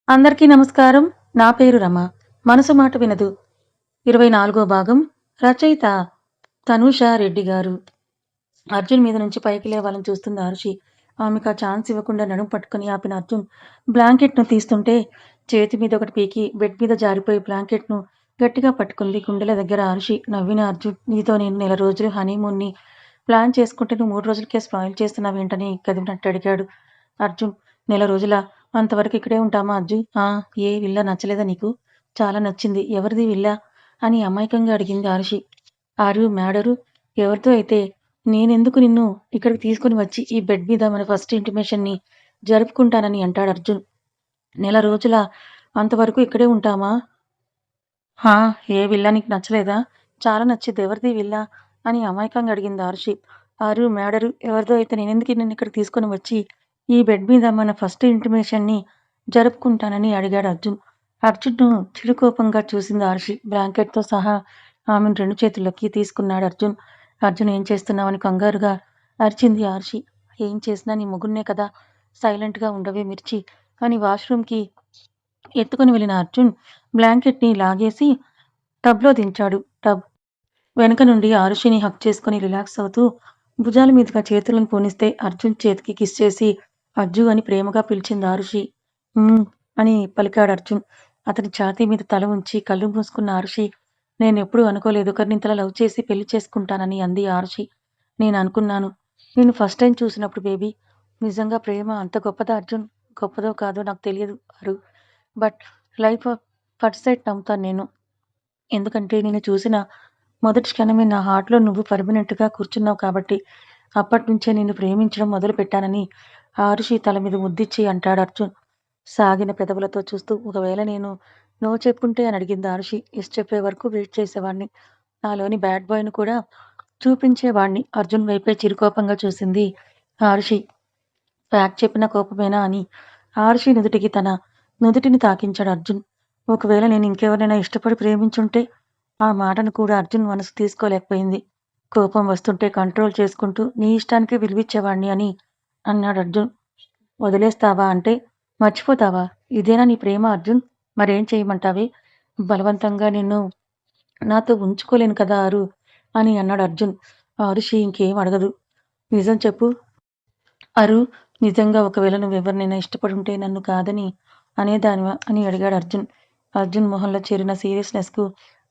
అందరికీ నమస్కారం. నా పేరు రమ. మనసు మాట వినదు 24 భాగం. రచయిత తనూష రెడ్డి గారు. అర్జున్ మీద నుంచి పైకి లేవాలని చూస్తుంది ఆరుషి. ఆమెకు ఆ ఛాన్స్ ఇవ్వకుండా నడుము పట్టుకుని ఆపిన అర్జున్ బ్లాంకెట్ను తీస్తుంటే చేతి మీద ఒకటి పీకి బెడ్ మీద జారిపోయి బ్లాంకెట్ను గట్టిగా పట్టుకుంది గుండెల దగ్గర ఆరుషి. నవ్విన అర్జున్, నీతో నేను నెల రోజులు హనీమూన్ని ప్లాన్ చేసుకుంటే నువ్వు 3 రోజులకే స్పాయిల్ చేస్తున్నావేంటని కదిలినట్టు అడిగాడు అర్జున్. నెల రోజుల అంతవరకు ఇక్కడే ఉంటామా అర్జున్? ఏ విల్లా నచ్చలేదా నీకు? చాలా నచ్చింది. ఎవరిది విల్లా అని అమాయకంగా అడిగింది ఆరుషి. ఆరు మేడరు ఎవరితో అయితే నేనెందుకు నిన్ను ఇక్కడికి తీసుకుని వచ్చి ఈ బెడ్ మీద మన ఫస్ట్ ఇంటిమేషన్ని జరుపుకుంటానని అంటాడు అర్జున్. నెల రోజుల అంతవరకు ఇక్కడే ఉంటామా? హా! ఏ విల్లా నీకు నచ్చలేదా? చాలా నచ్చింది. ఎవరిది విల్లా అని అమాయకంగా అడిగింది ఆరుషి. ఆరు మేడరు ఎవరిదో అయితే నేనెందుకు నిన్ను ఇక్కడికి తీసుకుని వచ్చి ఈ బెడ్ మీద మన ఫస్ట్ ఇంటిమేషన్ని జరుపుకుంటానని అడిగాడు అర్జున్. అర్జున్ను చిరుకోపంగా చూసింది ఆరుషి. బ్లాంకెట్తో సహా ఆమెను 2 చేతుల్లోకి తీసుకున్నాడు అర్జున్. అర్జున్, ఏం చేస్తున్నావని కంగారుగా అరిచింది ఆరుషి. ఏం చేసినా నీ మొగున్నే కదా, సైలెంట్గా ఉండవే మిర్చి అని వాష్రూమ్కి ఎత్తుకుని వెళ్ళిన అర్జున్ బ్లాంకెట్ని లాగేసి టబ్లో దించాడు. టబ్ వెనక నుండి ఆరుషిని హగ్ చేసుకుని రిలాక్స్ అవుతూ భుజాల మీదుగా చేతులను పోనిస్తే అర్జున్ చేతికి కిస్ చేసి అజ్జు అని ప్రేమగా పిలిచింది ఆరుషి. అని పలికాడు అర్జున్. అతని ఛాతీ మీద తల ఉంచి కళ్ళు మూసుకున్న ఆరుషి. నేనెప్పుడూ అనుకోలేదు ఒకరినింతలా లవ్ చేసి పెళ్లి చేసుకుంటానని అంది ఆరుషి. నేను అనుకున్నాను నేను ఫస్ట్ టైం చూసినప్పుడు బేబీ. నిజంగా ప్రేమ అంత గొప్పదా అర్జున్? గొప్పదో కాదో నాకు తెలియదు అరు. బట్ లైఫ్ ఫస్ట్ సైట్ నమ్ముతాను నేను. ఎందుకంటే నేను చూసిన మొదటి క్షణమే నా హార్ట్‌లో నువ్వు పర్మనెంట్‌గా కూర్చున్నావు కాబట్టి. అప్పట్నుంచే నిన్ను ప్రేమించడం మొదలుపెట్టానని ఆరుషి తల మీద ముద్దిచ్చి అంటాడు అర్జున్ సాగిన పెదవులతో చూస్తూ. ఒకవేళ నేను నో చెప్పుంటే అని అడిగింది ఆరుషి. యెస్ చెప్పే వరకు వెయిట్ చేసేవాణ్ణి. నాలోని బ్యాడ్ బాయ్‌ని కూడా చూపించేవాణ్ణి. అర్జున్ వైపే చిరుకోపంగా చూసింది ఆరుషి. ఫ్యాక్ట్ చెప్పిన కోపమేనా అని ఆరుషి నుదుటికి తన నుదుటిని తాకించాడు అర్జున్. ఒకవేళ నేను ఇంకెవరినైనా ఇష్టపడి ప్రేమించుంటే? ఆ మాటను కూడా అర్జున్ మనసు తీసుకోలేకపోయింది. కోపం వస్తుంటే కంట్రోల్ చేసుకుంటూ నీ ఇష్టానికే విలువిచ్చేవాణ్ణి అని అన్నాడు అర్జున్. వదిలేస్తావా అంటే మర్చిపోతావా? ఇదేనా నీ ప్రేమ అర్జున్? మరేం చేయమంటావే? బలవంతంగా నిన్ను నాతో ఉంచుకోలేను కదా అరు అని అన్నాడు అర్జున్. ఆరుషి ఇంకేం అడగదు. నిజం చెప్పు అరు. నిజంగా ఒకవేళ నువ్వెవరినైనా ఇష్టపడుంటే నన్ను కాదని అనేదానివా అని అడిగాడు అర్జున్. అర్జున్ మొహంలో చేరిన సీరియస్నెస్కు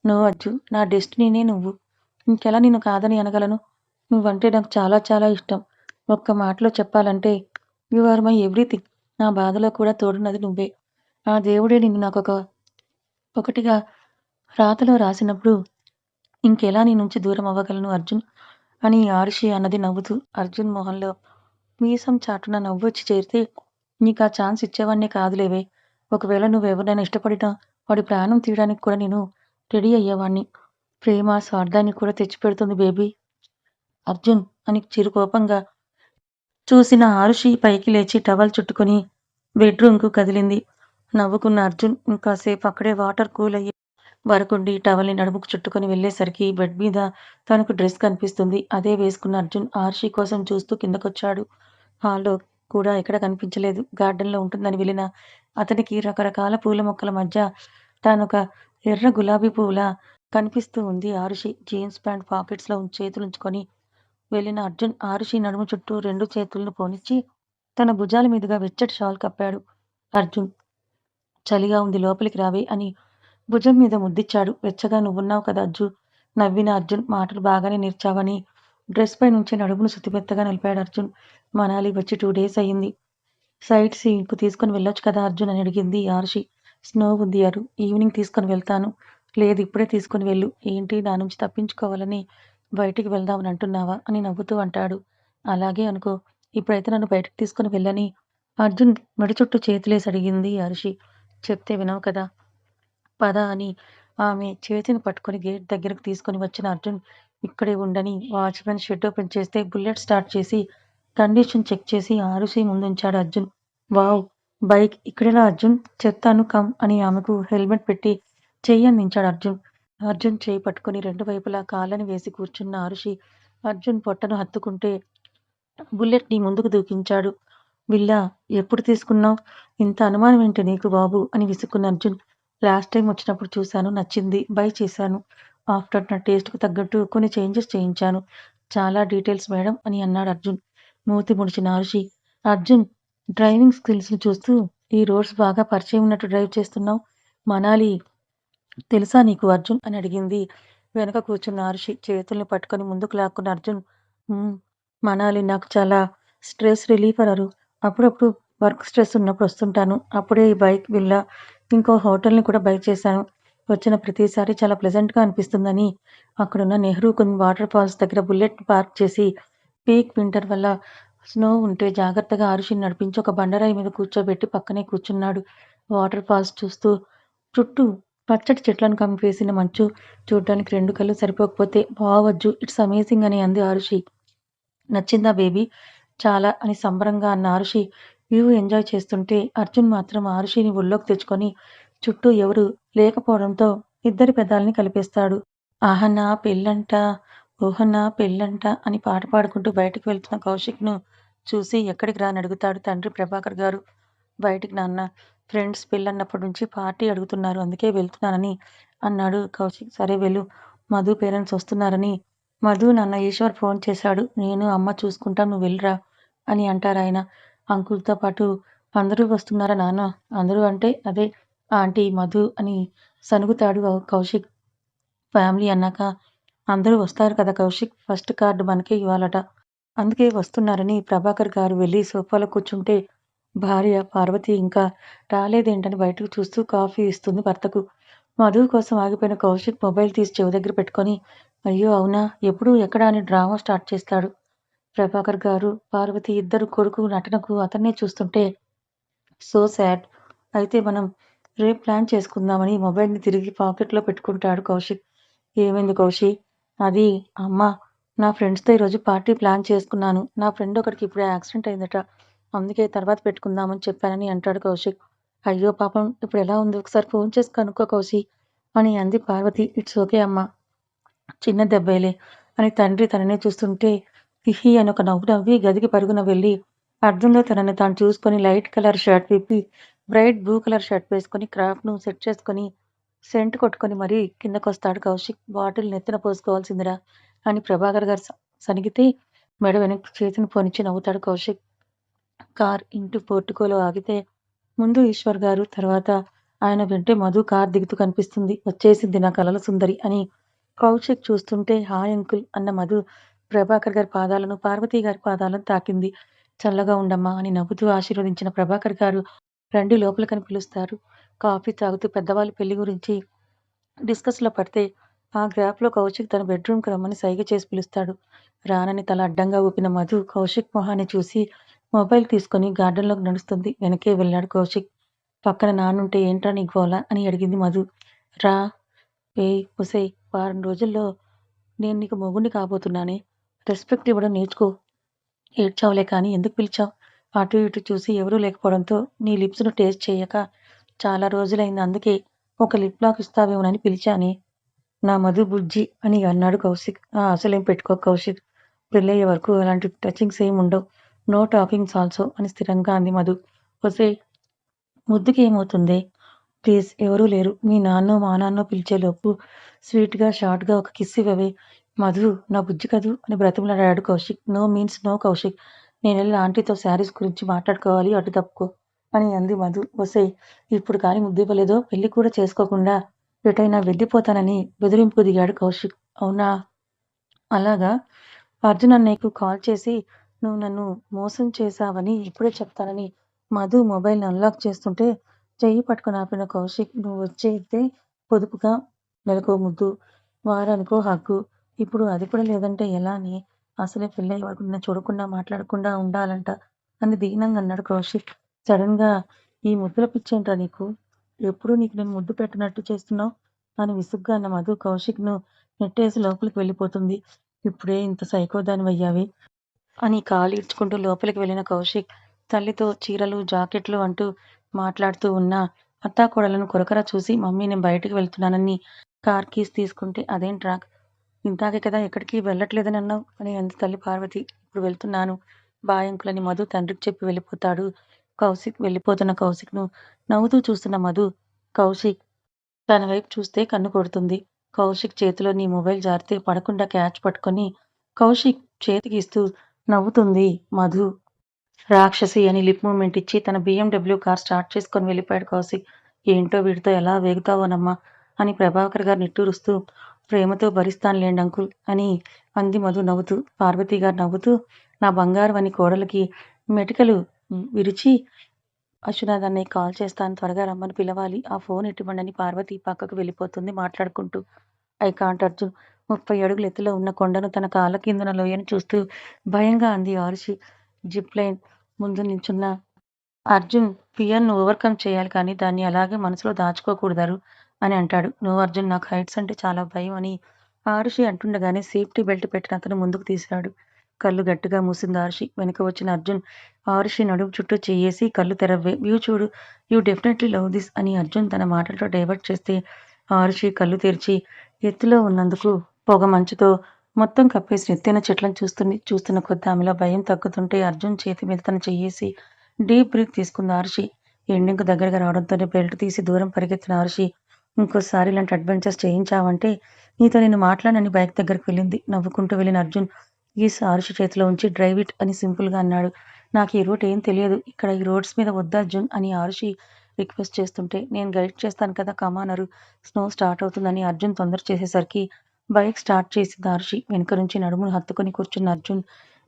నో అజ్జు, నా డెస్టినీనే నువ్వు. ఇంకెలా నిన్ను కాదని అనగలను? నువ్వంటే నాకు చాలా చాలా ఇష్టం. ఒక్క మాటలో చెప్పాలంటే యు ఆర్ మై ఎవ్రీథింగ్. నా బాధలో కూడా తోడున్నది నువ్వే. ఆ దేవుడే నిన్ను ఒకటిగా రాతలో రాసినప్పుడు ఇంకెలా నీ నుంచి దూరం అవ్వగలను అర్జున్ అని ఆరుషి అన్నది నవ్వుతూ. అర్జున్ మొహంలో మీసం చాటున నవ్వొచ్చి చేరితే నీకు ఆ ఛాన్స్ ఇచ్చేవాణ్ణే కాదులేవే. ఒకవేళ నువ్వెవరినైనా ఇష్టపడినా వాడి ప్రాణం తీయడానికి కూడా నేను రెడీ అయ్యేవాణ్ణి. ప్రేమ స్వార్థాన్ని కూడా తెచ్చిపెడుతుంది బేబీ అర్జున్ అని చిరుకోపంగా చూసిన ఆరుషి పైకి లేచి టవల్ చుట్టుకుని బెడ్రూమ్‌కు కదిలింది. నవ్వుకున్న అర్జున్ ఇంకాసేపు అక్కడే వాటర్ కూల్ అయ్యే వరకుండి టవల్‌ని నడుముకు చుట్టుకొని వెళ్ళేసరికి బెడ్ మీద తనకు డ్రెస్ కనిపిస్తుంది. అదే వేసుకున్న అర్జున్ ఆరుషి కోసం చూస్తూ కిందకొచ్చాడు. హాల్‌లో కూడా ఎక్కడ కనిపించలేదు. గార్డెన్‌లో ఉంటుందని వెళ్ళిన అతనికి రకరకాల పూల మొక్కల మధ్య తానొక ఎర్ర గులాబీ పువ్వులా కనిపిస్తూ ఉంది ఆరుషి. జీన్స్ ప్యాంట్ పాకెట్స్‌లో చేతులుంచుకొని వెళ్ళిన అర్జున్ ఆరుషి నడుము చుట్టూ 2 చేతులను పోనిచ్చి తన భుజాల మీదుగా వెచ్చటి షాల్ కప్పాడు. అర్జున్, చలిగా ఉంది లోపలికి రావే అని భుజం మీద ముద్దిచ్చాడు. వెచ్చగా నువ్వున్నావు కదా అజ్జు. నవ్విన అర్జున్, మాటలు బాగానే నేర్చావని డ్రెస్ పై నుంచి నడుమును సుతిమెత్తగా నిలిపాడు అర్జున్. మనాలి వచ్చి 2 డేస్ అయింది. సైట్ సీయింగ్‌కు తీసుకొని వెళ్ళొచ్చు కదా అర్జున్ అని అడిగింది ఆరుషి. స్నో ఉంది అరు. ఈవినింగ్ తీసుకొని వెళ్తాను. లేదు ఇప్పుడే తీసుకొని వెళ్ళు. ఏంటి నా నుంచి తప్పించుకోవాలని బయటికి వెళ్దామని అంటున్నావా అని నవ్వుతూ అంటాడు. అలాగే అనుకో. ఇప్పుడైతే నన్ను బయటికి తీసుకొని వెళ్ళని అర్జున్ మెడ చుట్టూ చేతులేసి అడిగింది అరుషి. చెప్తే వినవు కదా. పద అని ఆమె చేతిని పట్టుకొని గేట్ దగ్గరకు తీసుకొని వచ్చిన అర్జున్ ఇక్కడే ఉండని వాచ్‌మెన్ షెడ్ ఓపెన్ చేస్తే బుల్లెట్ స్టార్ట్ చేసి కండిషన్ చెక్ చేసి ఆరుషి ముందుంచాడు అర్జున్. వావ్! బైక్ ఇక్కడెలా అర్జున్? చెప్తాను కమ్ అని ఆమెకు హెల్మెట్ పెట్టి చెయ్యందించాడు అర్జున్. అర్జున్ చెయ్యి పట్టుకొని 2 వైపులా కాళ్ళని వేసి కూర్చున్న ఆరుషి అర్జున్ పొట్టను హత్తుకుంటే బుల్లెట్‌ని ముందుకు దూకించాడు. విల్లా ఎప్పుడు తీసుకున్నావు? ఇంత అనుమానం ఏంటి నీకు బాబు అని విసుక్కున్న అర్జున్. లాస్ట్ టైం వచ్చినప్పుడు చూశాను, నచ్చింది, బై చేశాను. ఆఫ్టర్ నా టేస్ట్‌కు తగ్గట్టు కొన్ని చేంజెస్ చేయించాను. చాలా డీటెయిల్స్ మేడం అని అన్నాడు అర్జున్. మూతి ముడిచిన ఆరుషి. అర్జున్ డ్రైవింగ్ స్కిల్స్‌ని చూస్తూ ఈ రోడ్స్ బాగా పరిచయం ఉన్నట్టు డ్రైవ్ చేస్తున్నావు. మనాలి తెలుసా నీకు అర్జున్ అని అడిగింది. వెనక కూర్చున్న ఆరుషి చేతుల్ని పట్టుకొని ముందుకు లాక్కున్న అర్జున్. "హ్మ్. మనాలి నాకు చాలా స్ట్రెస్ రిలీఫర్ అరు. అప్పుడప్పుడు వర్క్ స్ట్రెస్ ఉన్నప్పుడు వస్తుంటాను. అప్పుడే ఈ బైక్ విల్లా, ఇంకో హోటల్‌ని కూడా బై చేశాను. వచ్చిన ప్రతిసారి చాలా ప్లెజెంట్‌గా అనిపిస్తుందని అక్కడున్న నెహ్రూ కుంద్ వాటర్ ఫాల్స్ దగ్గర బుల్లెట్ పార్క్ చేసి పీక్ వింటర్ వల్ల స్నో ఉంటే జాగ్రత్తగా ఆరుషిని నడిపించి ఒక బండరాయి మీద కూర్చోబెట్టి పక్కనే కూర్చున్నాడు. వాటర్ ఫాల్స్ చూస్తూ చుట్టూ పచ్చటి చెట్లను కమ్మివేసిన మంచు చూడ్డానికి 2 కళ్ళు సరిపోకపోతే బావొచ్చు. ఇట్స్ అమేజింగ్ అని అంది ఆరుషి. నచ్చిందా బేబీ? చాలా అని సంబరంగా అన్న ఆరుషి వ్యూ ఎంజాయ్ చేస్తుంటే అర్జున్ మాత్రం ఆరుషిని ఒళ్ళోకి తెచ్చుకొని చుట్టూ ఎవరు లేకపోవడంతో ఇద్దరి పెదాల్ని కలిపేస్తాడు. ఆహనా పెళ్ళంట, ఓహనా పెళ్ళంట అని పాట పాడుకుంటూ బయటికి వెళ్తున్న కౌశిక్‌ను చూసి ఎక్కడికి రా అని అడుగుతాడు తండ్రి ప్రభాకర్ గారు. బయటికి నాన్న. ఫ్రెండ్స్ పెళ్ళన్నప్పటి నుంచి పార్టీ అడుగుతున్నారు. అందుకే వెళ్తున్నానని అన్నాడు కౌశిక్. సరే వెళ్ళు. మధు పేరెంట్స్ వస్తున్నారని మధు నాన్న ఈశ్వర్ ఫోన్ చేశాడు. నేను, అమ్మ చూసుకుంటాం నువ్వు వెళ్ళిరా అని అంటారాయన. అంకుల్‌తో పాటు అందరూ వస్తున్నారా నాన్న? అందరూ అంటే అదే ఆంటీ, మధు అని సణుగుతాడు కౌశిక్. ఫ్యామిలీ అన్నాక అందరూ వస్తారు కదా కౌశిక్! ఫస్ట్ కార్డ్ మనకే ఇవ్వాలట. అందుకే వస్తున్నారని ప్రభాకర్ గారు వెళ్లి సోఫాలో కూర్చుంటే భార్య పార్వతి ఇంకా రాలేదేంటని బయటకు చూస్తూ కాఫీ ఇస్తుంది భర్తకు. మధు కోసం ఆగిపోయిన కౌశిక్ మొబైల్ తీసి చెవి దగ్గర పెట్టుకొని అయ్యో అవునా? ఎప్పుడు ఎక్కడ అని డ్రామా స్టార్ట్ చేస్తాడు. ప్రభాకర్ గారు, పార్వతి ఇద్దరు కొడుకు నటనకు అతన్నే చూస్తుంటే సో సాడ్. అయితే మనం రేపు ప్లాన్ చేసుకుందామని మొబైల్‌ని తిరిగి పాకెట్‌లో పెట్టుకుంటాడు కౌశిక్. ఏమైంది కౌశి? అది అమ్మా! నా ఫ్రెండ్స్‌తో ఈరోజు పార్టీ ప్లాన్ చేసుకున్నాను. నా ఫ్రెండ్ ఒకడికి ఇప్పుడే యాక్సిడెంట్ అయిందట. అందుకే తర్వాత పెట్టుకుందామని చెప్పానని అంటాడు కౌశిక్. అయ్యో పాపం ఇప్పుడెలా ఉంది? ఒకసారి ఫోన్ చేసి కనుక్కో కౌసి అని అంది పార్వతి. ఇట్స్ ఓకే అమ్మా! చిన్న దెబ్బేలే అని తండ్రి తననే చూస్తుంటే హిహి అని ఒక నవ్వు నవ్వి గదికి పరుగున వెళ్ళి అద్దంలో తనని తాను చూసుకొని లైట్ కలర్ షర్ట్ విప్పి బ్రైట్ బ్లూ కలర్ షర్ట్ వేసుకొని క్రాఫ్ట్‌ను సెట్ చేసుకొని సెంట్ కొట్టుకొని మరీ కిందకొస్తాడు కౌశిక్. బాటిల్ నెత్తిన పోసుకోవాల్సిందిరా అని ప్రభాకర్ గారు సణిగితే మెడ వెనక్కి చేతిని పోనిచ్చి నవ్వుతాడు కౌశిక్. కార్ ఇంటి పోర్టికోలో ఆగితే ముందు ఈశ్వర్ గారు, తర్వాత ఆయన వెంటే మధు కార్ దిగుతూ కనిపిస్తుంది. వచ్చేసింది నా కలల సుందరి అని కౌశిక్ చూస్తుంటే హాయ్ అంకుల్ అన్న మధు ప్రభాకర్ గారి పాదాలను, పార్వతి గారి పాదాలను తాకింది. చల్లగా ఉండమ్మా అని నవ్వుతూ ఆశీర్వదించిన ప్రభాకర్ గారు రండి లోపలికని పిలుస్తారు. కాఫీ తాగుతూ పెద్దవాళ్ళ పెళ్లి గురించి డిస్కస్‌లో పడితే ఆ గ్యాప్‌లో కౌశిక్ తన బెడ్‌రూమ్‌కి రమ్మని సైగ చేసి పిలుస్తాడు. రానని తల అడ్డంగా ఊపిన మధు కౌశిక్ మొహాన్ని చూసి మొబైల్ తీసుకొని గార్డెన్‌లోకి నడుస్తుంది. వెనకే వెళ్ళాడు కౌశిక్. పక్కన నాన్నుంటే ఏంట్రా నీ గోల అని అడిగింది మధు. రా ఒసేయ్ వారం రోజుల్లో నేను నీకు మొగుడిని కాబోతున్నానే. రెస్పెక్ట్ ఇవ్వడం నేర్చుకో. ఏడ్చావులే కానీ ఎందుకు పిలిచావు? అటు ఇటు చూసి ఎవరూ లేకపోవడంతో నీ లిప్స్‌ను టేస్ట్ చేయక చాలా రోజులైంది. అందుకే ఒక లిప్ లాక్ ఇస్తావేమోనని పిలిచానే. నా మధు బుజ్జి అని అన్నాడు కౌశిక్. అసలేం పెట్టుకోకు కౌశిక్. పెళ్ళయ్యే వరకు అలాంటి టచింగ్స్ ఏం ఉండవు. నో టాకింగ్స్ ఆల్సో అని స్థిరంగా అంది మధు. ఒసేయ్ ముద్దుకి ఏమవుతుందే? ప్లీజ్ ఎవరూ లేరు. మీ నాన్నో, మా నాన్నో పిలిచేలోపు స్వీట్‌గా, షార్ట్‌గా ఒక కిస్ ఇవ్వవే. మధు నా బుజ్జి కదూ అని బ్రతిమలాడాడు Kaushik. No means no Kaushik. నేనెళ్ళి ఆంటీతో శారీస్ గురించి మాట్లాడుకోవాలి. అటు తప్పుకో అని అంది మధు. ఒసేయ్ ఇప్పుడు కానీ ముద్దివ్వలేదో పెళ్లి కూడా చేసుకోకుండా ఎటైనా వెళ్ళిపోతానని బెదిరింపుకు దిగాడు కౌశిక్. అవునా? అలాగా? అర్జున్ అన్నయ్యకు కాల్ చేసి నువ్వు నన్ను మోసం చేశావని ఇప్పుడే చెప్తానని మధు మొబైల్‌ని అన్‌లాక్ చేస్తుంటే చెయ్యి పట్టుకొని ఆపిన కౌశిక్ నువ్వు వచ్చేస్తే పొదుపుగా నెలకో ముద్దు, వారానికో హగ్గు. ఇప్పుడు అది కూడా లేదంటే ఎలా అని అసలే పెళ్ళయ్యే వరకు నిన్ను చూడకుండా మాట్లాడకుండా ఉండాలంట అని దీనంగా అన్నాడు కౌశిక్. సడెన్‌గా ఈ ముద్దుల పిచ్చేంట్రా నీకు? ఎప్పుడూ నీకు నేను ముద్దు పెట్టనట్టు చేస్తున్నావు అని విసుగ్గా అన్న మధు కౌశిక్‌ను నెట్టేసి లోపలికి వెళ్ళిపోతుంది. ఇప్పుడే ఇంత సైకోదానివయ్యావే అని కాళ్ళీడ్చుకుంటూ లోపలికి వెళ్ళిన కౌశిక్ తల్లితో చీరలు, జాకెట్లు అంటూ మాట్లాడుతూ ఉన్న అత్తాకోడళ్ళను కొరకొరా చూసి మమ్మీ నేను బయటికి వెళ్తున్నానని కార్ కీస్ తీసుకుంటే అదేంట్రా ఇందాకే కదా ఎక్కడికి వెళ్ళట్లేదని అన్నావు అని అంది తల్లి పార్వతి. ఇప్పుడు వెళ్తున్నాను. బాయ్ అంకుల్ అని మధు తండ్రికి చెప్పి వెళ్ళిపోతాడు. వెళ్ళిపోతున్న కౌశిక్‌ను నవ్వుతూ చూస్తున్న మధు, కౌశిక్ తన వైపు చూస్తే కన్ను కొడుతుంది. కౌశిక్ చేతిలో నీ మొబైల్ జారితే పడకుండా క్యాచ్ పట్టుకొని కౌశిక్ చేతికి ఇస్తూ నవ్వుతుంది మధు. రాక్షసి అని లిప్ మూవ్‌మెంట్ ఇచ్చి తన బీఎండబ్ల్యూ కార్ స్టార్ట్ చేసుకొని వెళ్ళిపోయాడు కౌశిక్. ఏంటో వీడితో ఎలా వేగుతావోనమ్మా అని ప్రభాకర్ గారు నిట్టూరుస్తూ ప్రేమతో భరిస్తానులేండి అంకుల్ అని అంది మధు నవ్వుతూ. పార్వతి గారు నవ్వుతూ నా బంగారం అని కోడలికి మెటికలు విరిచి అశ్వనాథ్ అన్నయ్యకి కాల్ చేస్తాను త్వరగా రమ్మని పిలవాలి. ఆ ఫోన్ ఇవ్వండని పార్వతి పక్కకు వెళ్ళిపోతుంది మాట్లాడుకుంటూ. ఐ కాంట్ అర్జున్ 30 అడుగుల ఎత్తులో ఉన్న కొండను తన కాళ్ళ కిందున్న లోయను చూస్తూ భయంగా అంది ఆరుషి. జిప్ లైన్ ముందు నించున్న అర్జున్ ఫియర్‌ను ఓవర్‌కమ్ చేయాలి కానీ దాన్ని అలాగే మనసులో దాచుకోకూడదు అని అంటాడు. నో అర్జున్ నాకు హైట్స్ అంటే చాలా భయం అని ఆరుషి అంటుండగానే సేఫ్టీ బెల్ట్ పెట్టిన అతను ముందుకు తీశాడు. కళ్ళు గట్టిగా మూసింది ఆరుషి. వెనుక వచ్చిన అర్జున్ ఆరుషి నడుము చుట్టూ చెయ్యేసి కళ్ళు తెరవ్వే. వ్యూ చూడు. యూ డెఫినెట్లీ లవ్ దిస్ అని అర్జున్ తన మాటలతో డైవర్ట్ చేస్తే ఆరుషి కళ్ళు తెరిచి ఎత్తులో ఉన్నందుకు పొగ మంచుతో మొత్తం కప్పేసిన ఎత్తైన చెట్లను చూస్తున్న కొద్దీ ఆమెలో భయం తగ్గుతుంటే అర్జున్ చేతి మీద తన చెయ్యేసి డీప్ బ్రీత్ తీసుకుంది ఆరుషి. ఎండింగ్‌కు దగ్గరగా రావడంతోనే బెల్ట్ తీసి దూరం పరిగెత్తిన ఆరుషి. ఇంకోసారి ఇలాంటి అడ్వెంచర్స్ చేయించావంటే నీతో నేను మాట్లాడనని బైక్ దగ్గరికి వెళ్ళింది. నవ్వుకుంటూ వెళ్ళిన అర్జున్ కీస్ ఆరుషి చేతిలో ఉంచి డ్రైవ్ ఇట్ అని సింపుల్‌గా అన్నాడు. నాకు ఈ రూట్ ఏం తెలియదు. ఇక్కడ ఈ రోడ్స్ మీద వద్దు అర్జున్ అని ఆరుషి రిక్వెస్ట్ చేస్తుంటే నేను గైడ్ చేస్తాను కదా కమాన్ అరు. స్నో స్టార్ట్ అవుతుందని అర్జున్ తొందర చేసేసరికి బైక్ స్టార్ట్ చేసింది ఆరుషి. వెనుక నుంచి నడుమును హత్తుకొని కూర్చున్న అర్జున్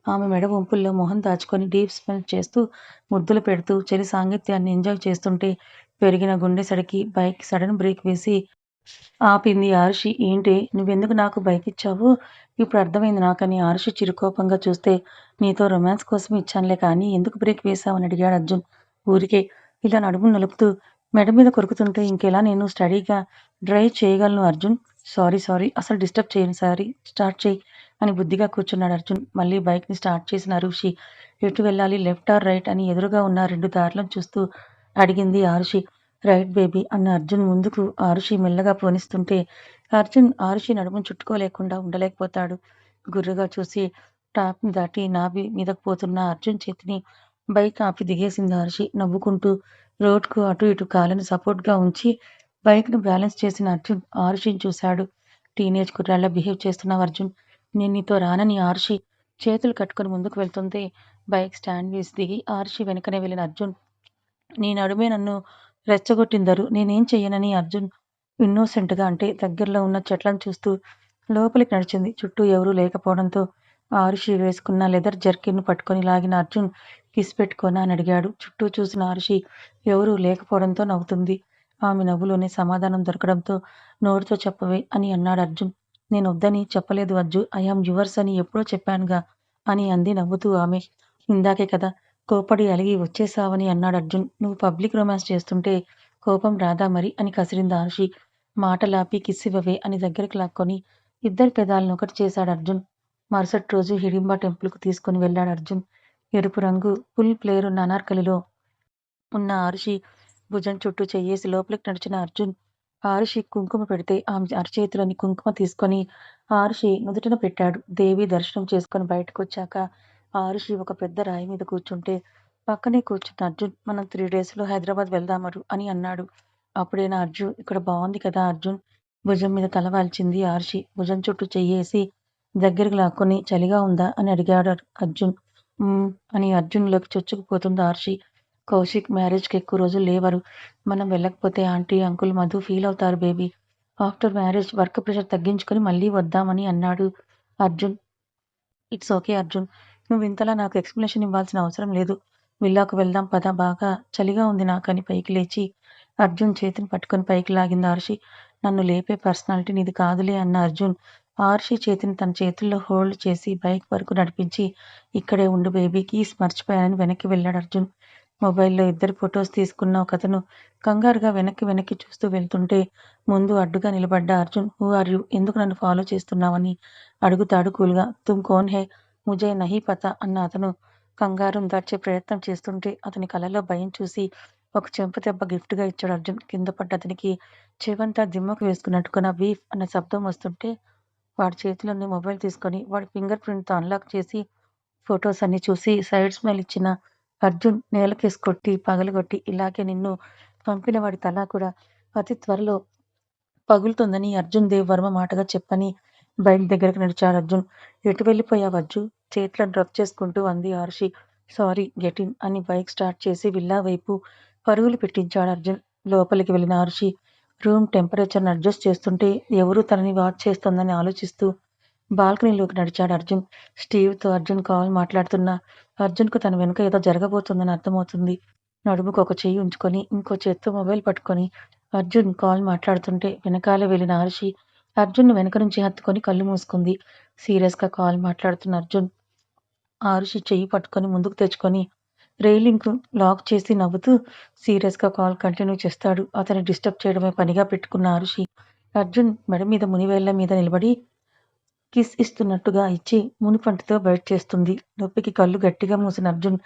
ఆమె మెడ వంపుల్లో మొహం దాచుకొని డీప్ స్మెల్ చేస్తూ ముద్దులు పెడుతూ చలి సాంగత్యాన్ని ఎంజాయ్ చేస్తుంటే పెరిగిన గుండె సడికి బైక్ సడన్ బ్రేక్ వేసి ఆపింది ఆరుషి. ఏంటే నువ్వెందుకు నాకు బైక్ ఇచ్చావు? ఇప్పుడు అర్థమైంది నాకని ఆరుషి చిరుకోపంగా చూస్తే నీతో రొమాన్స్ కోసం ఇచ్చానులే కానీ ఎందుకు బ్రేక్ వేశావని అడిగాడు అర్జున్. ఊరికే ఇలా నడుమును నలుపుతూ మెడ మీద కొరుకుతుంటే ఇంకెలా నేను స్టడీగా డ్రైవ్ చేయగలను అర్జున్. సారీ అసలు డిస్టర్బ్ చేయను సారీ స్టార్ట్ చెయ్యి అని బుద్ధిగా కూర్చున్నాడు అర్జున్. మళ్ళీ బైక్‌ని స్టార్ట్ చేసిన ఆరుషి ఎటు వెళ్ళాలి లెఫ్ట్ ఆర్ రైట్ అని ఎదురుగా ఉన్న 2 దారులను చూస్తూ అడిగింది ఆరుషి. రైట్ బేబీ అన్న అర్జున్ ముందుకు ఆరుషి మెల్లగా పోనిస్తుంటే అర్జున్ ఆరుషి నడుమును చుట్టుకోలేకుండా ఉండలేకపోతాడు. గుర్రుగా చూసి టాప్‌ని దాటి నాభి మీదకు పోతున్న అర్జున్ చేతిని బైక్ ఆపి దిగేసింది ఆరుషి. నవ్వుకుంటూ రోడ్‌కు అటు ఇటు కాళ్ళను సపోర్ట్‌గా ఉంచి బైక్‌ను బ్యాలెన్స్ చేసిన అర్జున్ ఆరుషిని చూశాడు. టీనేజ్ కుర్రాడిలా బిహేవ్ చేస్తున్నావు అర్జున్. నేను నీతో రానని ఆరుషి చేతులు కట్టుకొని ముందుకు వెళ్తుంటే బైక్ స్టాండ్ వేసి దిగి ఆరుషి వెనకనే వెళ్ళిన అర్జున్ నీ నడుమే నన్ను రెచ్చగొట్టిందరు. నేనేం చెయ్యనని అర్జున్ ఇన్నోసెంట్‌గా అంటే దగ్గరలో ఉన్న చెట్లను చూస్తూ లోపలికి నడిచింది. చుట్టూ ఎవరూ లేకపోవడంతో ఆరుషి వేసుకున్న లెదర్ జర్కిన్‌ను పట్టుకొని లాగిన అర్జున్ కిస్ పెట్టుకోనా అని అడిగాడు. చుట్టూ చూసిన ఆరుషి ఎవరూ లేకపోవడంతో నవ్వుతుంది. ఆమె నవ్వులోనే సమాధానం దొరకడంతో నోటితో చెప్పవే అని అన్నాడు అర్జున్. నేనొద్దని చెప్పలేదు అజ్జు. ఐ యామ్ యువర్స్ అని ఎప్పుడో చెప్పానుగా అని అంది నవ్వుతూ ఆమె. ఇందాకే కదా కోప్పడి అలిగి వచ్చేశావని అన్నాడు అర్జున్. నువ్వు పబ్లిక్ రొమాన్స్ చేస్తుంటే కోపం రాదా మరి అని కసిరింది ఆరుషి. మాటలాపి కిస్ ఇవ్వవే అని దగ్గరికి లాక్కొని ఇద్దరి పెదాలను ఒకటి చేశాడు అర్జున్. మరుసటి రోజు హిడింబా టెంపుల్‌కు తీసుకొని వెళ్ళాడు అర్జున్. ఎరుపు రంగు ఫుల్ ప్లేర్ ఉన్న అనార్కలిలో ఉన్న ఆరుషి భుజం చుట్టూ చెయ్యేసి లోపలికి నడిచిన అర్జున్ ఆరుషి కుంకుమ పెడితే ఆమె అరచేతిలోని కుంకుమ తీసుకొని ఆరుషి నుదుటిన పెట్టాడు. దేవి దర్శనం చేసుకొని బయటకొచ్చాక ఆరుషి ఒక పెద్ద రాయి మీద కూర్చుంటే పక్కనే కూర్చున్న అర్జున్ మనం 3 డేస్‌లో హైదరాబాద్ వెళ్దామరు అని అన్నాడు. అప్పుడేనా అర్జున్ ఇక్కడ బావుంది కదా అర్జున్ భుజం మీద తల వాల్చింది ఆరుషి. భుజం చుట్టూ చెయ్యేసి దగ్గరికి లాక్కొని చలిగా ఉందా అని అడిగాడు అర్జున్. అని అర్జున్‌లోకి చొచ్చుకుపోతుంది ఆరుషి. కౌశిక్ మ్యారేజ్‌కి ఎక్కువ రోజులు లేవరు. మనం వెళ్ళకపోతే ఆంటీ, అంకుల్, మధు ఫీల్ అవుతారు baby. After marriage work pressure తగ్గించుకొని మళ్ళీ వద్దామని అన్నాడు అర్జున్. It's okay Arjun. నువ్వింతలా నాకు ఎక్స్‌ప్లనేషన్ ఇవ్వాల్సిన అవసరం లేదు. విల్లాకు వెళ్దాం పద బాగా చలిగా ఉంది నాకని పైకి లేచి అర్జున్ చేతిని పట్టుకొని పైకి లాగింది ఆరుషి. నన్ను లేపే పర్సనాలిటీ నీది కాదులే అన్న అర్జున్ ఆరుషి చేతిని తన చేతుల్లో హోల్డ్ చేసి బైక్ వరకు నడిపించి ఇక్కడే ఉండు బేబీ కీస్ మర్చిపోయానని వెనక్కి వెళ్ళాడు అర్జున్. మొబైల్‌లో ఇద్దరి ఫోటోస్ తీసుకున్న ఒకతను కంగారుగా వెనక్కి చూస్తూ వెళ్తుంటే ముందు అడ్డుగా నిలబడ్డ అర్జున్ హూ ఆర్ యూ? ఎందుకు నన్ను ఫాలో చేస్తున్నావని అడుగుతాడు కూల్‌గా. తుమ్ కౌన్ హై? ముझे నహీ పతా అన్న అతను కంగారును దాచే ప్రయత్నం చేస్తుంటే అతని కళ్ళలో భయం చూసి ఒక చెంపదెబ్బ గిఫ్ట్‌గా ఇచ్చాడు అర్జున్. కింద పడ్డ అతనికి చెవంతా దిమ్మకు వేసుకున్నట్టుగా బీప్ అన్న శబ్దం వస్తుంటే వాడి చేతిలోని మొబైల్ తీసుకొని వాడి ఫింగర్ ప్రింట్‌తో అన్‌లాక్ చేసి ఫొటోస్ అన్ని చూసి సైడ్ స్మైల్ ఇచ్చిన అర్జున్ నేలకేసి కొట్టి పగలగొట్టి, ఇలాగే నిన్ను పంపిన వాడి తల కూడా అతి త్వరలో పగులుతుందని అర్జున్ దేవ్ వర్మ మాటగా చెప్పని బైక్ దగ్గరకు నడిచాడు అర్జున్. ఎటు వెళ్ళిపోయావు అర్జున్? చేతులను రబ్ చేసుకుంటూ అంది ఆరుషి. సారీ గెట్ ఇన్ అని బైక్ స్టార్ట్ చేసి విల్లా వైపు పరుగులు పెట్టించాడు అర్జున్. లోపలికి వెళ్ళిన ఆరుషి రూమ్ టెంపరేచర్ని అడ్జస్ట్ చేస్తుంటే ఎవరూ తనని వాచ్ చేస్తోందని ఆలోచిస్తూ బాల్కనీలోకి నడిచాడు అర్జున్. స్టీవ్తో అర్జున్ కాల్ మాట్లాడుతున్నా అర్జున్కు తన వెనుక ఏదో జరగబోతుందని అర్థమవుతుంది. నడుముకు ఒక చెయ్యి ఉంచుకొని ఇంకో చేత్తో మొబైల్ పట్టుకొని అర్జున్ కాల్ మాట్లాడుతుంటే వెనకాలే వెళ్ళిన ఆరుషి అర్జున్ వెనక నుంచి హత్తుకొని కళ్ళు మూసుకుంది. సీరియస్గా కాల్ మాట్లాడుతున్న అర్జున్ ఆరుషి చెయ్యి పట్టుకొని ముందుకు తెచ్చుకొని రైలింగ్ లాక్ చేసి నవ్వుతూ సీరియస్గా కాల్ కంటిన్యూ చేస్తాడు. అతన్ని డిస్టర్బ్ చేయడమే పనిగా పెట్టుకున్న ఆరుషి అర్జున్ మెడ మీద మునివేళ్ల మీద నిలబడి కిస్ ఇస్తున్నట్టుగా ఇచ్చి మునిపంటితో బయట చేస్తుంది. నొప్పికి కళ్ళు గట్టిగా మూసిన అర్జున్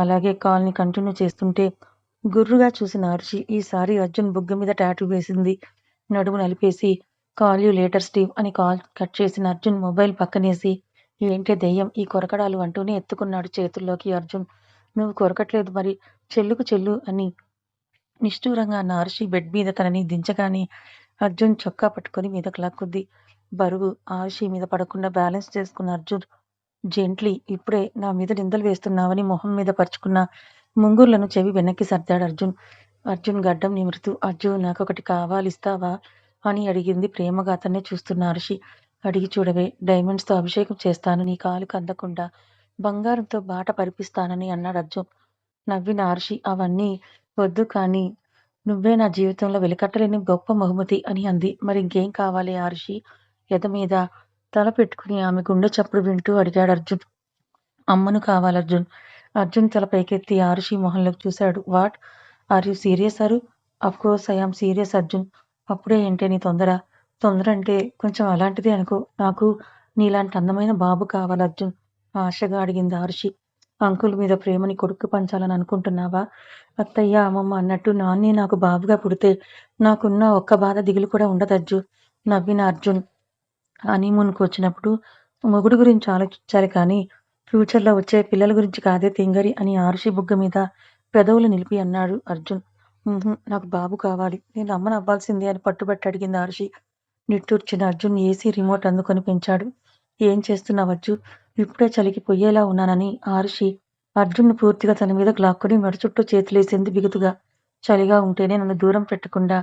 అలాగే కాల్ని కంటిన్యూ చేస్తుంటే గుర్రుగా చూసిన ఆరుషి ఈసారి అర్జున్ బుగ్గ మీద టాటూ వేసింది. నడుము నలిపేసి కాల్ యూ లేటర్ స్టీవ్ అని కాల్ కట్ చేసిన అర్జున్ మొబైల్ పక్కనేసి ఏంటే దెయ్యం ఈ కొరకడాలు అంటూనే ఎత్తుకున్నాడు చేతుల్లోకి అర్జున్. నువ్వు కొరకట్లేదు మరి చెల్లుకు చెల్లు అని నిష్ఠూరంగా అన్న ఆరుషి బెడ్ మీద తనని దించగానే అర్జున్ చొక్కా పట్టుకొని మీదకు లాక్కుంది. బరువు ఆరుషి మీద పడకుండా బ్యాలెన్స్ చేసుకున్న అర్జున్ జెంట్లీ ఇప్పుడే నా మీద నిందలు వేస్తున్నావని మొహం మీద పరుచుకున్న ముంగుర్లను చెవి వెనక్కి సర్దాడు అర్జున్. అర్జున్ గడ్డం నిమురుతూ అర్జున్ నాకొకటి కావాలిస్తావా అని అడిగింది ప్రేమగా అతన్నే చూస్తున్న ఆరుషి. అడిగి చూడవే డైమండ్స్తో అభిషేకం చేస్తాను నీ కాలుకు అందకుండా బంగారంతో బాట పరిపిస్తానని అన్నాడు అర్జున్. నవ్విన ఆరుషి అవన్నీ వద్దు కానీ నువ్వే నా జీవితంలో వెలికట్టలేని గొప్ప బహుమతి అని అంది. మరి ఇంకేం కావాలి ఆరుషి ఎద మీద తల పెట్టుకుని ఆమె గుండె చప్పుడు వింటూ అడిగాడు అర్జున్. అమ్మను కావాలర్జున్. అర్జున్ తల పైకెత్తి ఆరుషి మొహంలోకి చూశాడు. What are you serious Aru? Of course I am serious Arjun. అప్పుడే ఏంటే నీ తొందర? తొందర అంటే కొంచెం అలాంటిదే అనుకో. నాకు నీలాంటి అందమైన బాబు కావాలి అర్జున్ ఆశగా అడిగింది ఆరుషి. అంకుల్ మీద ప్రేమని కొడుక్కు పంచాలని అనుకుంటున్నావా? అత్తయ్య అమ్మమ్మ అన్నట్టు నాన్నే నాకు బాబుగా పుడితే నాకున్న ఒక్క బాధ దిగులు కూడా ఉండదు అర్జున్. నవ్విన అర్జున్ హనీమూన్కు వచ్చినప్పుడు మొగుడు గురించి ఆలోచించాలి కానీ ఫ్యూచర్లో వచ్చే పిల్లల గురించి కాదే తింగరి అని ఆరుషి బుగ్గ మీద పెదవులు నిలిపి అన్నాడు అర్జున్. నాకు బాబు కావాలి నేను అమ్మను అవ్వాల్సిందే అని పట్టుబట్టి అడిగింది ఆరుషి. నిట్టూర్చిన అర్జున్ ఏసీ రిమోట్ అందుకొని పెంచాడు. ఏం చేస్తున్నావు అర్జున్? ఇప్పుడే చలికి పొయ్యేలా ఉన్నానని ఆరుషి అర్జున్ను పూర్తిగా తన మీద లాక్కుని మెడ చుట్టూ చేతులేసింది బిగుతుగా. చలిగా ఉంటేనే నన్ను దూరం పెట్టకుండా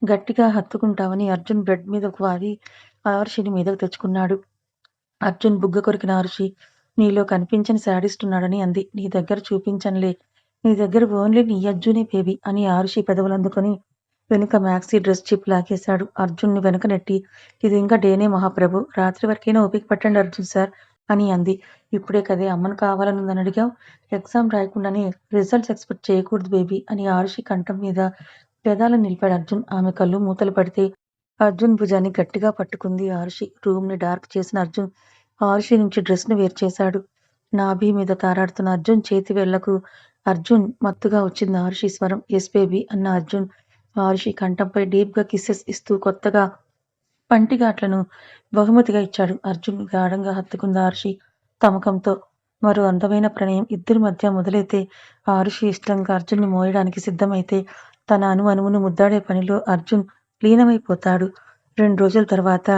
గట్టిగా హత్తుకుంటావని అర్జున్ బెడ్ మీదకు వాలి ఆరుషిని మీదకు తెచ్చుకున్నాడు. అర్జున్ బుగ్గ కొరికిన ఆరుషి నీలో కనిపించని శాడిస్ట్ ఉన్నాడని అంది. నీ దగ్గర చూపించనులే, నీ దగ్గర ఓన్లీ నీ అర్జునే బేబీ అని ఆరుషి పెదవులందుకొని వెనుక మ్యాక్సీ డ్రెస్ చిప్ లాగేశాడు. అర్జున్ని వెనక నెట్టి ఇది ఇంకా డేనే మహాప్రభు, రాత్రి వరకైనా ఓపిక పట్టండి అర్జున్ సార్ అని అంది. ఇప్పుడే కదే అమ్మను కావాలనుందని అడిగావు, ఎగ్జామ్ రాయకుండానే రిజల్ట్స్ ఎక్స్పెక్ట్ చేయకూడదు బేబీ అని ఆరుషి కంఠం మీద పెదాలను నిలిపాడు అర్జున్. ఆమె కళ్ళు మూతలు పడితే అర్జున్ భుజాన్ని గట్టిగా పట్టుకుంది ఆరుషి. రూమ్ని డార్క్ చేసిన అర్జున్ ఆరుషి నుంచి డ్రెస్ను వేరు చేశాడు. నాభి మీద తారాడుతున్న అర్జున్ చేతి వేళ్లకు అర్జున్ మత్తుగా వచ్చింది ఆరుషి స్వరం. ఎస్ బేబీ అన్న అర్జున్ ఆరుషి కంఠంపై డీప్గా కిస్సెస్ ఇస్తూ కొత్తగా పంటిగాట్లను బహుమతిగా ఇచ్చాడు. అర్జున్ గాఢంగా హత్తుకుంది ఆరుషి తమకంతో. మరో అందమైన ప్రణయం ఇద్దరి మధ్య మొదలైతే ఆరుషి ఇష్టంగా అర్జున్ని మోయడానికి సిద్ధమైతే తన అణువును ముద్దాడే పనిలో అర్జున్ లీనమైపోతాడు. 2 రోజుల తర్వాత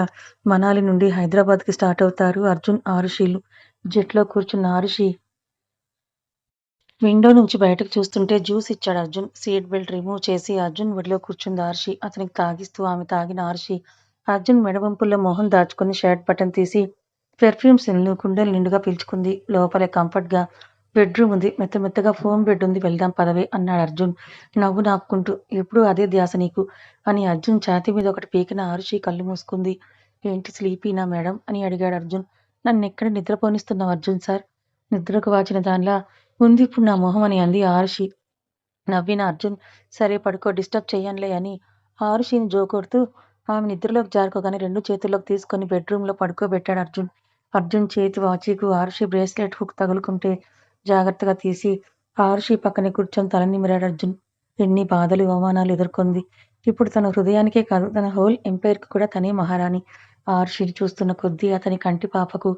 మనాలి నుండి హైదరాబాద్కి స్టార్ట్ అవుతారు అర్జున్ ఆరుషిలు. జెట్లో కూర్చున్న ఆరుషి విండో నుంచి బయటకు చూస్తుంటే జ్యూస్ ఇచ్చాడు అర్జున్. సీట్ బెల్ట్ రిమూవ్ చేసి అర్జున్ ఒడిలో కూర్చుంది ఆరుషి. అతనికి తాగిస్తూ ఆమె తాగిన ఆరుషి అర్జున్ మెడవంపుల్లో మొహం దాచుకుని షర్ట్ బటన్ తీసి పెర్ఫ్యూమ్ సెల్ను కుండలు నిండుగా పీల్చుకుంది. లోపలే కంఫర్ట్గా బెడ్రూమ్ ఉంది, మెత్తగా ఫోమ్ బెడ్ ఉంది, వెళ్దాం పదవే అన్నాడు అర్జున్ నవ్వు నాపుకుంటూ. ఎప్పుడూ అదే ధ్యాస నీకు అని అర్జున్ ఛాతీ మీద ఒకటి పీకిన ఆరుషి కళ్ళు మూసుకుంది. ఏంటి స్లీపీనా మేడం అని అడిగాడు అర్జున్. నన్నెక్కడ నిద్రపోనిస్తున్నావు అర్జున్ సార్? నిద్రకు వాచిన దానిలా ఉంది ఇప్పుడు నా మొహం అని అంది ఆరుషి. నవ్విన అర్జున్ సరే పడుకో డిస్టర్బ్ చెయ్యనులే అని ఆరుషిని జోకొడుతూ ఆమె నిద్రలోకి జారుకోగానే 2 చేతుల్లోకి తీసుకొని బెడ్రూమ్లో పడుకోబెట్టాడు అర్జున్. అర్జున్ చేతి వాచీకు ఆరుషి బ్రేస్లెట్ హుక్ తగులుకుంటే జాగ్రత్తగా తీసి ఆరుషి పక్కనే కూర్చొని తల నిమిరాడు అర్జున్. ఎన్ని బాధలు అవమానాలు ఎదుర్కొంది. ఇప్పుడు తన హృదయానికే కాదు తన హోల్ ఎంపైర్కి కూడా తనే మహారాణి. ఆరుషిని చూస్తున్న కొద్దీ అతని కంటి పాపకు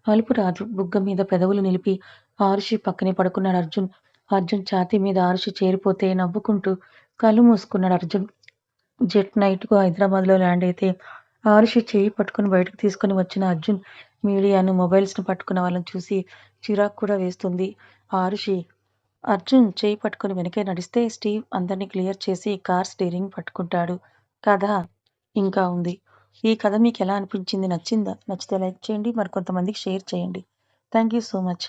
అలుపు రాదు. బుగ్గ మీద పెదవులు నిలిపి ఆరుషి పక్కనే పడుకున్నాడు అర్జున్. అర్జున్ ఛాతీ మీద ఆరుషి చేరిపోతే నవ్వుకుంటూ కళ్ళు మూసుకున్నాడు అర్జున్. జెట్ నైట్‌కు హైదరాబాద్‌లో ల్యాండ్ అయితే ఆరుషి చెయ్యి పట్టుకొని బయటకు తీసుకొని వచ్చిన అర్జున్ మీడియాను, మొబైల్స్‌ను పట్టుకున్న వాళ్ళని చూసి చిరాకు కూడా వేస్తుంది. ఆరుషి అర్జున్ చెయ్యి పట్టుకొని వెనకే నడిస్తే స్టీవ్ అందరిని క్లియర్ చేసి కార్ స్టీరింగ్ పట్టుకుంటాడు. కథ ఇంకా ఉంది. ఈ కథ మీకెలా అనిపించింది? నచ్చిందా? నచ్చితే లైక్ చేయండి. మరికొంతమందికి షేర్ చేయండి. Thank you so much.